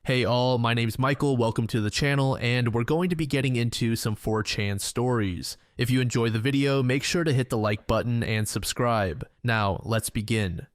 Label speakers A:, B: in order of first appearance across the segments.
A: Hey all, my name's Michael, welcome to the channel, and we're going to be getting into some 4chan stories. If you enjoy the video, make sure to hit the like button and subscribe. Now, let's begin.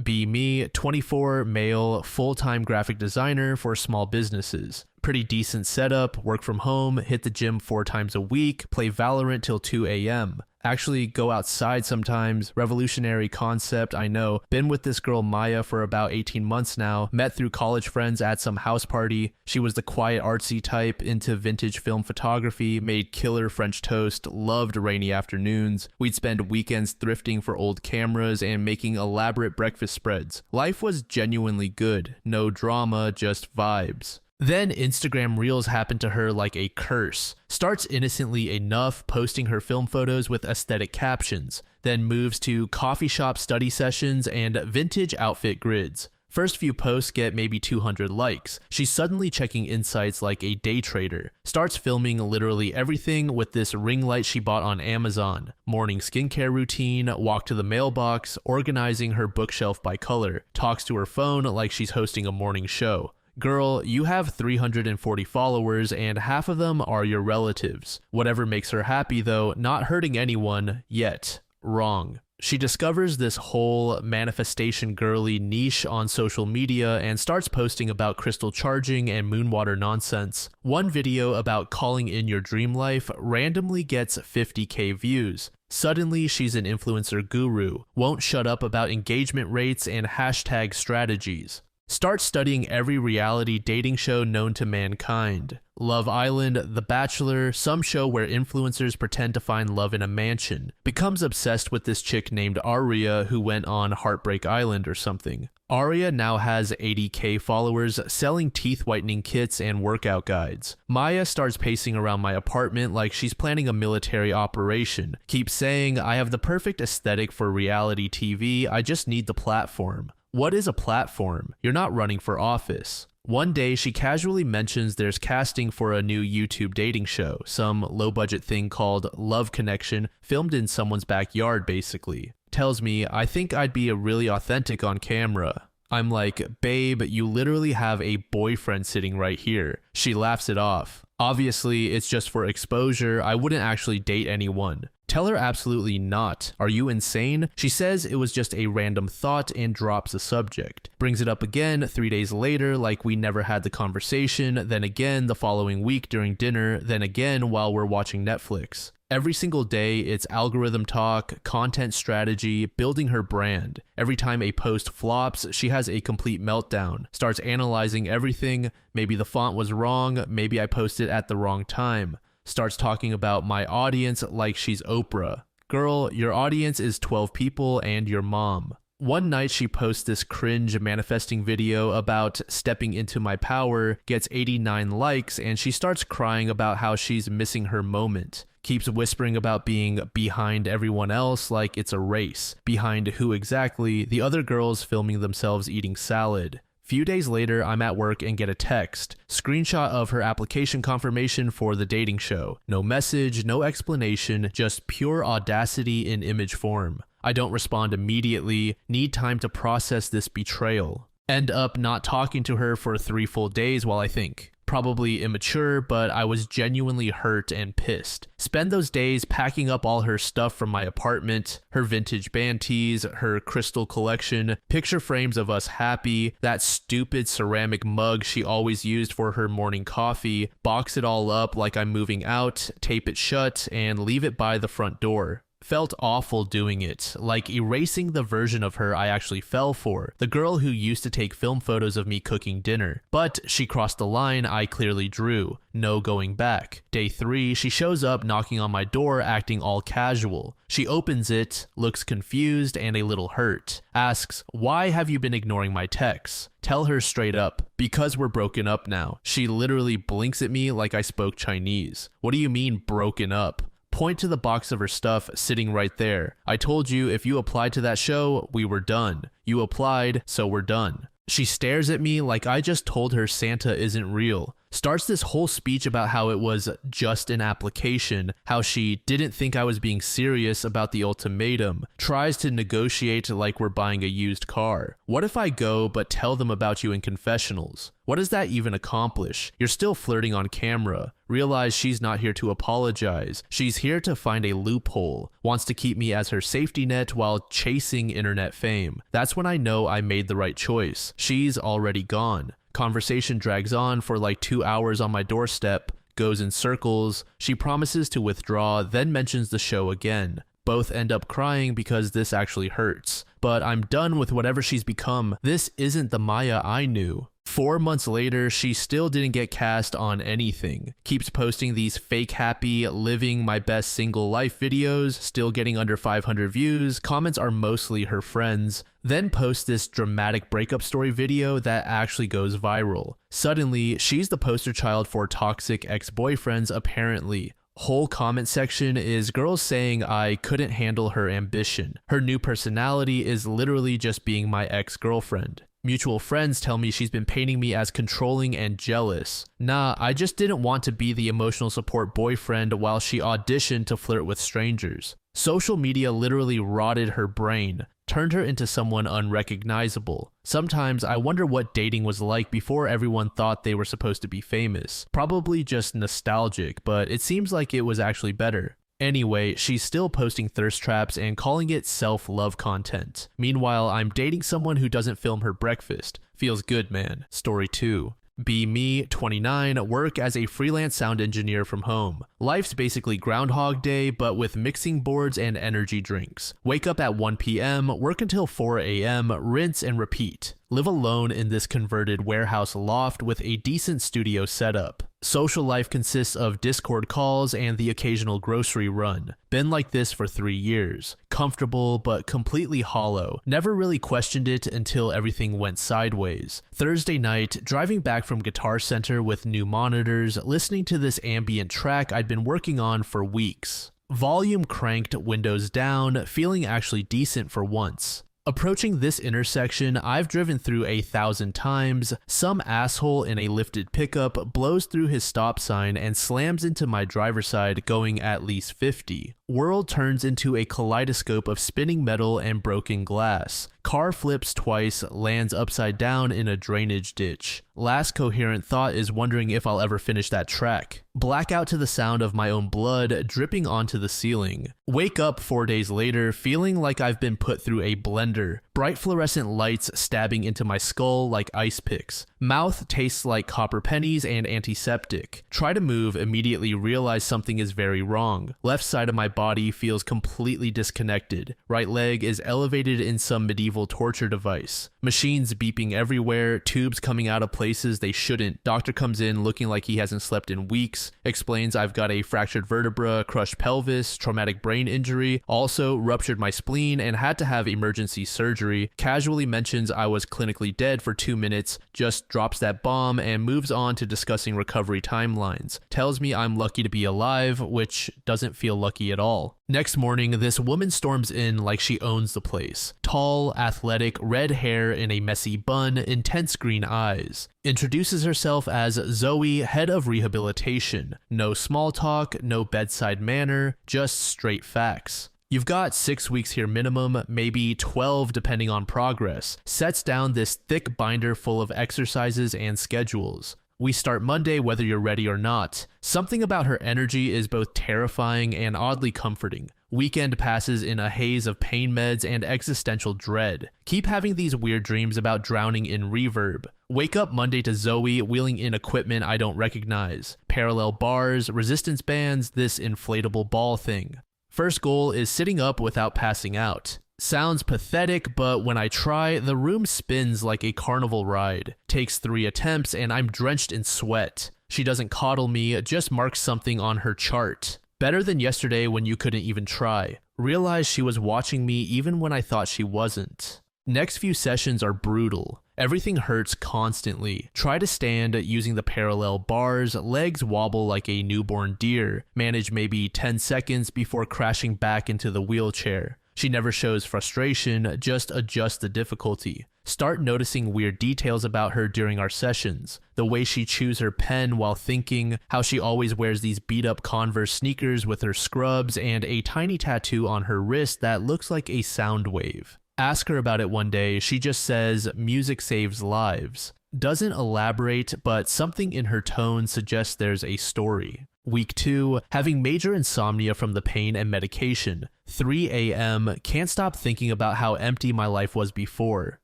A: Be me, 24, male, full-time graphic designer for small businesses. Pretty decent setup, work from home, hit the gym 4 times a week, play Valorant till 2 a.m. Actually go outside sometimes, revolutionary concept, I know. Been with this girl Maya for about 18 months now, met through college friends at some house party. She was the quiet artsy type, into vintage film photography, made killer French toast, loved rainy afternoons. We'd spend weekends thrifting for old cameras and making elaborate breakfast spreads. Life was genuinely good, no drama, just vibes. Then Instagram Reels happened to her like a curse. Starts innocently enough, posting her film photos with aesthetic captions, then moves to coffee shop study sessions and vintage outfit grids. First few posts get maybe 200 likes. She's suddenly checking insights like a day trader. Starts filming literally everything with this ring light she bought on Amazon. Morning skincare routine, walk to the mailbox, organizing her bookshelf by color. Talks to her phone like she's hosting a morning show. Girl, you have 340 followers and half of them are your relatives. Whatever makes her happy though, not hurting anyone yet. Wrong. She discovers this whole manifestation girly niche on social media and starts posting about crystal charging and moonwater nonsense. One video about calling in your dream life randomly gets 50k views. Suddenly, she's an influencer guru, won't shut up about engagement rates and hashtag strategies. Start studying every reality dating show known to mankind. Love Island, The Bachelor, some show where influencers pretend to find love in a mansion. Becomes obsessed with this chick named Aria who went on Heartbreak Island or something. Aria now has 80k followers selling teeth whitening kits and workout guides. Maya starts pacing around my apartment like she's planning a military operation. Keeps saying, I have the perfect aesthetic for reality TV, I just need the platform. What is a platform? You're not running for office. One day, she casually mentions there's casting for a new YouTube dating show, some low-budget thing called Love Connection, filmed in someone's backyard basically. Tells me, I think I'd be really authentic on camera. I'm like, babe, you literally have a boyfriend sitting right here. She laughs it off. Obviously, it's just for exposure, I wouldn't actually date anyone. Tell her absolutely not. Are you insane? She says it was just a random thought and drops the subject. Brings it up again 3 days later like we never had the conversation, then again the following week during dinner, then again while we're watching Netflix. Every single day, it's algorithm talk, content strategy, building her brand. Every time a post flops, she has a complete meltdown, starts analyzing everything, maybe the font was wrong, maybe I posted at the wrong time. Starts talking about my audience like she's Oprah. Girl, your audience is 12 people and your mom. One night she posts this cringe manifesting video about stepping into my power, gets 89 likes, and she starts crying about how she's missing her moment. Keeps whispering about being behind everyone else like it's a race. Behind who exactly? The other girls filming themselves eating salad. Few days later, I'm at work and get a text. Screenshot of her application confirmation for the dating show. No message, no explanation, just pure audacity in image form. I don't respond immediately, need time to process this betrayal. End up not talking to her for 3 full days while I think. Probably immature, but I was genuinely hurt and pissed. Spend those days packing up all her stuff from my apartment, her vintage band tees, her crystal collection, picture frames of us happy, that stupid ceramic mug she always used for her morning coffee, box it all up like I'm moving out, tape it shut, and leave it by the front door. Felt awful doing it, like erasing the version of her I actually fell for, the girl who used to take film photos of me cooking dinner. But she crossed the line I clearly drew, no going back. Day 3, she shows up knocking on my door acting all casual. She opens it, looks confused and a little hurt, asks, why have you been ignoring my texts? Tell her straight up, because we're broken up now. She literally blinks at me like I spoke Chinese. What do you mean broken up? Point to the box of her stuff sitting right there. I told you if you applied to that show, we were done. You applied, so we're done. She stares at me like I just told her Santa isn't real. Starts this whole speech about how it was just an application, how she didn't think I was being serious about the ultimatum, tries to negotiate like we're buying a used car. What if I go but tell them about you in confessionals? What does that even accomplish? You're still flirting on camera. Realize she's not here to apologize. She's here to find a loophole. Wants to keep me as her safety net while chasing internet fame. That's when I know I made the right choice. She's already gone. Conversation drags on for like 2 hours on my doorstep, goes in circles. She promises to withdraw, then mentions the show again. Both end up crying because this actually hurts. But I'm done with whatever she's become. This isn't the Maya I knew. 4 months later, she still didn't get cast on anything. Keeps posting these fake happy, living my best single life videos, still getting under 500 views. Comments are mostly her friends. Then posts this dramatic breakup story video that actually goes viral. Suddenly, she's the poster child for toxic ex-boyfriends apparently. Whole comment section is girls saying I couldn't handle her ambition. Her new personality is literally just being my ex-girlfriend. Mutual friends tell me she's been painting me as controlling and jealous. Nah, I just didn't want to be the emotional support boyfriend while she auditioned to flirt with strangers. Social media literally rotted her brain, turned her into someone unrecognizable. Sometimes I wonder what dating was like before everyone thought they were supposed to be famous. Probably just nostalgic, but it seems like it was actually better. Anyway, she's still posting thirst traps and calling it self-love content. Meanwhile, I'm dating someone who doesn't film her breakfast. Feels good, man. Story 2. Be me, 29, work as a freelance sound engineer from home. Life's basically Groundhog Day, but with mixing boards and energy drinks. Wake up at 1 p.m., work until 4 a.m., rinse and repeat. Live alone in this converted warehouse loft with a decent studio setup. Social life consists of Discord calls and the occasional grocery run. Been like this for 3 years. Comfortable, but completely hollow. Never really questioned it until everything went sideways. Thursday night, driving back from Guitar Center with new monitors, listening to this ambient track I'd been working on for weeks. Volume cranked, windows down, feeling actually decent for once. Approaching this intersection I've driven through 1,000 times, some asshole in a lifted pickup blows through his stop sign and slams into my driver's side going at least 50. World turns into a kaleidoscope of spinning metal and broken glass. Car flips twice, lands upside down in a drainage ditch. Last coherent thought is wondering if I'll ever finish that track. Blackout to the sound of my own blood dripping onto the ceiling. Wake up 4 days later feeling like I've been put through a blender. Bright fluorescent lights stabbing into my skull like ice picks. Mouth tastes like copper pennies and antiseptic. Try to move, immediately realize something is very wrong. Left side of my body feels completely disconnected. Right leg is elevated in some medieval torture device. Machines beeping everywhere, tubes coming out of places they shouldn't. Doctor comes in looking like he hasn't slept in weeks. Explains I've got a fractured vertebra, crushed pelvis, traumatic brain injury, also ruptured my spleen and had to have emergency surgery. Casually mentions I was clinically dead for 2 minutes, just drops that bomb and moves on to discussing recovery timelines. Tells me I'm lucky to be alive, which doesn't feel lucky at all. Next morning, this woman storms in like she owns the place. Tall, athletic, red hair in a messy bun, intense green eyes. Introduces herself as Zoe, head of rehabilitation. No small talk, no bedside manner, just straight facts. You've got 6 weeks here minimum, maybe 12 depending on progress. Sets down this thick binder full of exercises and schedules. We start Monday whether you're ready or not. Something about her energy is both terrifying and oddly comforting. Weekend passes in a haze of pain meds and existential dread. Keep having these weird dreams about drowning in reverb. Wake up Monday to Zoe wheeling in equipment I don't recognize. Parallel bars, resistance bands, this inflatable ball thing. First goal is sitting up without passing out. Sounds pathetic, but when I try, the room spins like a carnival ride. Takes 3 attempts and I'm drenched in sweat. She doesn't coddle me, just marks something on her chart. Better than yesterday when you couldn't even try. Realized she was watching me even when I thought she wasn't. Next few sessions are brutal. Everything hurts constantly. Try to stand using the parallel bars, legs wobble like a newborn deer. Manage maybe 10 seconds before crashing back into the wheelchair. She never shows frustration, just adjusts the difficulty. Start noticing weird details about her during our sessions. The way she chews her pen while thinking, how she always wears these beat up Converse sneakers with her scrubs, and a tiny tattoo on her wrist that looks like a sound wave. Ask her about it one day, she just says, "Music saves lives." Doesn't elaborate, but something in her tone suggests there's a story. Week 2, having major insomnia from the pain and medication. 3 a.m., can't stop thinking about how empty my life was before.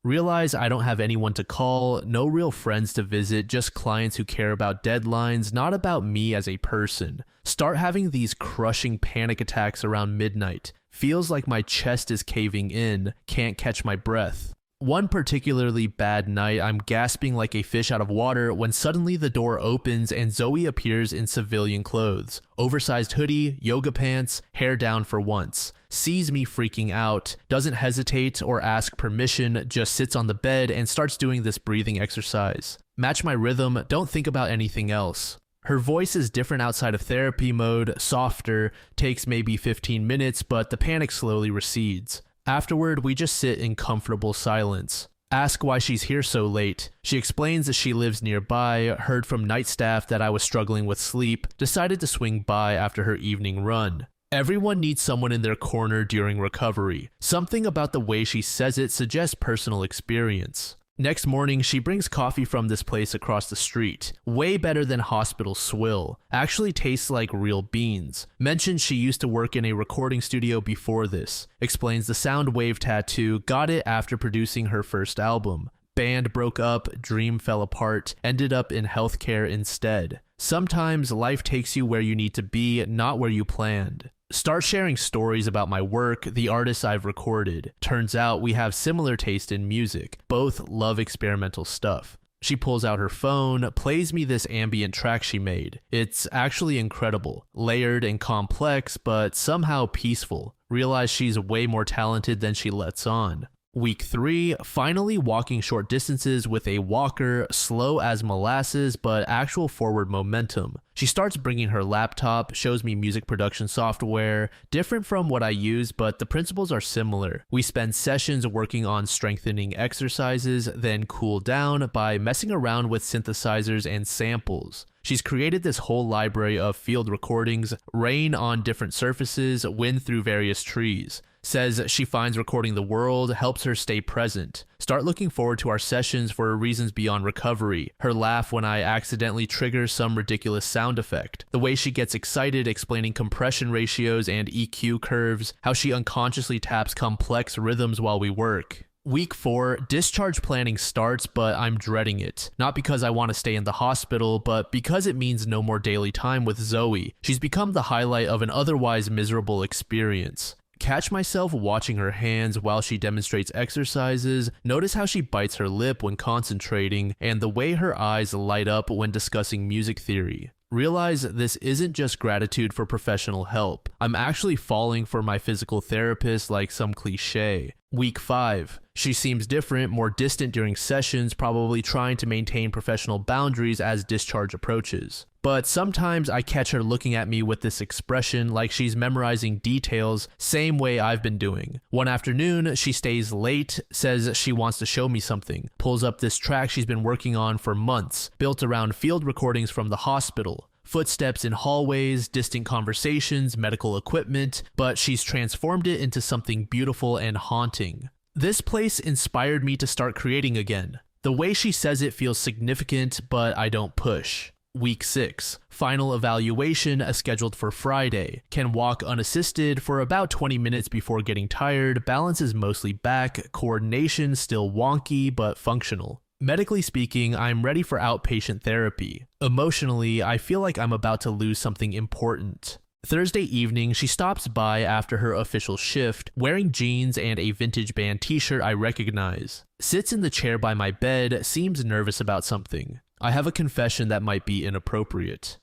A: Realize I don't have anyone to call, no real friends to visit, just clients who care about deadlines, not about me as a person. Start having these crushing panic attacks around midnight. Feels like my chest is caving in, can't catch my breath. One particularly bad night, I'm gasping like a fish out of water when suddenly the door opens and Zoe appears in civilian clothes. Oversized hoodie, yoga pants, hair down for once. Sees me freaking out, doesn't hesitate or ask permission, just sits on the bed and starts doing this breathing exercise. Match my rhythm, don't think about anything else. Her voice is different outside of therapy mode, softer, takes maybe 15 minutes, but the panic slowly recedes. Afterward, we just sit in comfortable silence. Ask why she's here so late. She explains that she lives nearby, heard from night staff that I was struggling with sleep, decided to swing by after her evening run. Everyone needs someone in their corner during recovery. Something about the way she says it suggests personal experience. Next morning, she brings coffee from this place across the street. Way better than hospital swill. Actually tastes like real beans. Mentions she used to work in a recording studio before this. Explains the sound wave tattoo, got it after producing her first album. Band broke up, dream fell apart, ended up in healthcare instead. Sometimes life takes you where you need to be, not where you planned. Start sharing stories about my work, the artists I've recorded. Turns out we have similar taste in music. Both love experimental stuff. She pulls out her phone, plays me this ambient track she made. It's actually incredible. Layered and complex, but somehow peaceful. Realize she's way more talented than she lets on. Week 3, finally walking short distances with a walker, slow as molasses, but actual forward momentum. She starts bringing her laptop, shows me music production software, different from what I use, but the principles are similar. We spend sessions working on strengthening exercises, then cool down by messing around with synthesizers and samples. She's created this whole library of field recordings, rain on different surfaces, wind through various trees. Says she finds recording the world helps her stay present. Start looking forward to our sessions for reasons beyond recovery. Her laugh when I accidentally trigger some ridiculous sound effect. The way she gets excited explaining compression ratios and EQ curves. How she unconsciously taps complex rhythms while we work. Week 4, discharge planning starts, but I'm dreading it. Not because I want to stay in the hospital, but because it means no more daily time with Zoe. She's become the highlight of an otherwise miserable experience. Catch myself watching her hands while she demonstrates exercises, notice how she bites her lip when concentrating, and the way her eyes light up when discussing music theory. Realize this isn't just gratitude for professional help. I'm actually falling for my physical therapist like some cliche. Week 5. She seems different, more distant during sessions, probably trying to maintain professional boundaries as discharge approaches. But sometimes I catch her looking at me with this expression like she's memorizing details, same way I've been doing. One afternoon, she stays late, says she wants to show me something, pulls up this track she's been working on for months, built around field recordings from the hospital. Footsteps in hallways, distant conversations, medical equipment, but she's transformed it into something beautiful and haunting. This place inspired me to start creating again. The way she says it feels significant, but I don't push. Week 6. Final evaluation scheduled for Friday. Can walk unassisted for about 20 minutes before getting tired. Balance is mostly back. Coordination still wonky, but functional. Medically speaking, I'm ready for outpatient therapy. Emotionally, I feel like I'm about to lose something important. Thursday evening, she stops by after her official shift, wearing jeans and a vintage band t-shirt I recognize. Sits in the chair by my bed, seems nervous about something. I have a confession that might be inappropriate.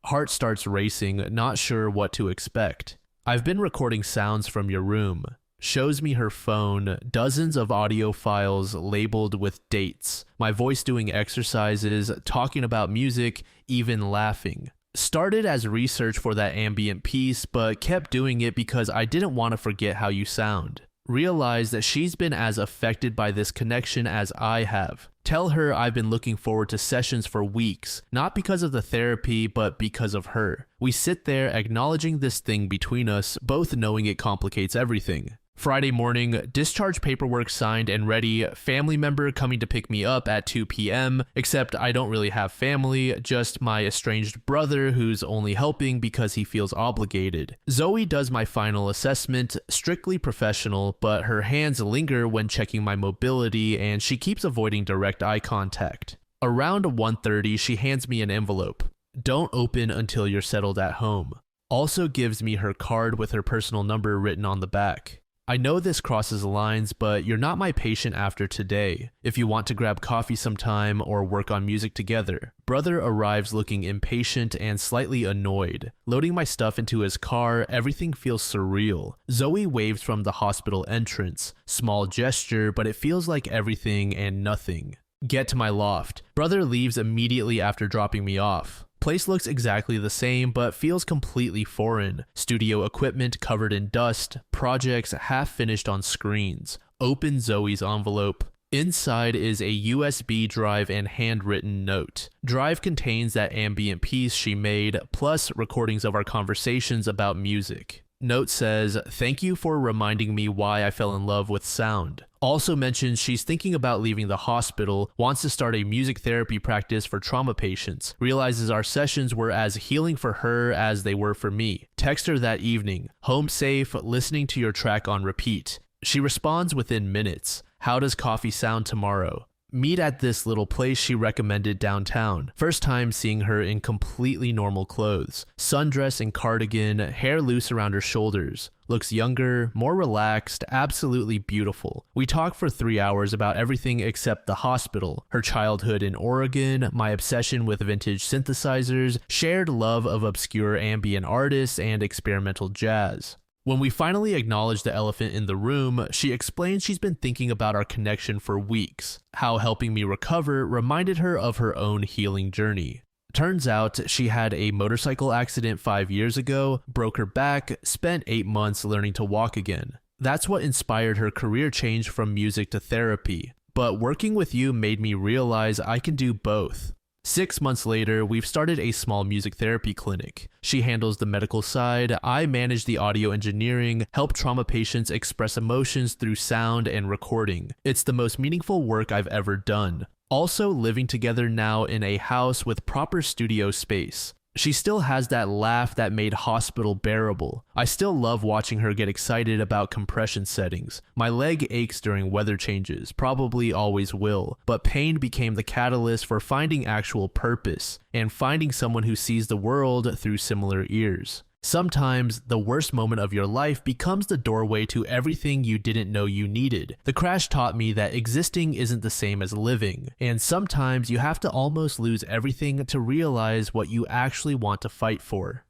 A: Heart starts racing, not sure what to expect. I've been recording sounds from your room. Shows me her phone, dozens of audio files labeled with dates. My voice doing exercises, talking about music, even laughing. Started as research for that ambient piece, but kept doing it because I didn't want to forget how you sound. Realize that she's been as affected by this connection as I have. Tell her I've been looking forward to sessions for weeks, not because of the therapy, but because of her. We sit there acknowledging this thing between us, both knowing it complicates everything. Friday morning, discharge paperwork signed and ready, family member coming to pick me up at 2 p.m., except I don't really have family, just my estranged brother who's only helping because he feels obligated. Zoe does my final assessment, strictly professional, but her hands linger when checking my mobility and she keeps avoiding direct eye contact. Around 1:30, she hands me an envelope. Don't open until you're settled at home. Also gives me her card with her personal number written on the back. I know this crosses lines, but you're not my patient after today. If you want to grab coffee sometime or work on music together. Brother arrives looking impatient and slightly annoyed. Loading my stuff into his car, everything feels surreal. Zoe waves from the hospital entrance. Small gesture, but it feels like everything and nothing. Get to my loft. Brother leaves immediately after dropping me off. Place looks exactly the same, but feels completely foreign. Studio equipment covered in dust, projects half finished on screens. Open Zoe's envelope. Inside is a USB drive and handwritten note. Drive contains that ambient piece she made, plus recordings of our conversations about music. Note says, "Thank you for reminding me why I fell in love with sound." Also mentions she's thinking about leaving the hospital, wants to start a music therapy practice for trauma patients, realizes our sessions were as healing for her as they were for me. Text her that evening, "Home safe, listening to your track on repeat." She responds within minutes, "How does coffee sound tomorrow?" Meet at this little place she recommended downtown. First time seeing her in completely normal clothes. Sundress and cardigan, hair loose around her shoulders. Looks younger, more relaxed, absolutely beautiful. We talk for 3 hours about everything except the hospital, her childhood in Oregon, my obsession with vintage synthesizers, shared love of obscure ambient artists, and experimental jazz. When we finally acknowledge the elephant in the room, she explains she's been thinking about our connection for weeks, how helping me recover reminded her of her own healing journey. Turns out she had a motorcycle accident 5 years ago, broke her back, spent 8 months learning to walk again. That's what inspired her career change from music to therapy. But working with you made me realize I can do both. 6 months later, we've started a small music therapy clinic. She handles the medical side, I manage the audio engineering, help trauma patients express emotions through sound and recording. It's the most meaningful work I've ever done. Also living together now in a house with proper studio space. She still has that laugh that made hospital bearable. I still love watching her get excited about compression settings. My leg aches during weather changes, probably always will, but pain became the catalyst for finding actual purpose, and finding someone who sees the world through similar ears. Sometimes, the worst moment of your life becomes the doorway to everything you didn't know you needed. The crash taught me that existing isn't the same as living, and sometimes you have to almost lose everything to realize what you actually want to fight for.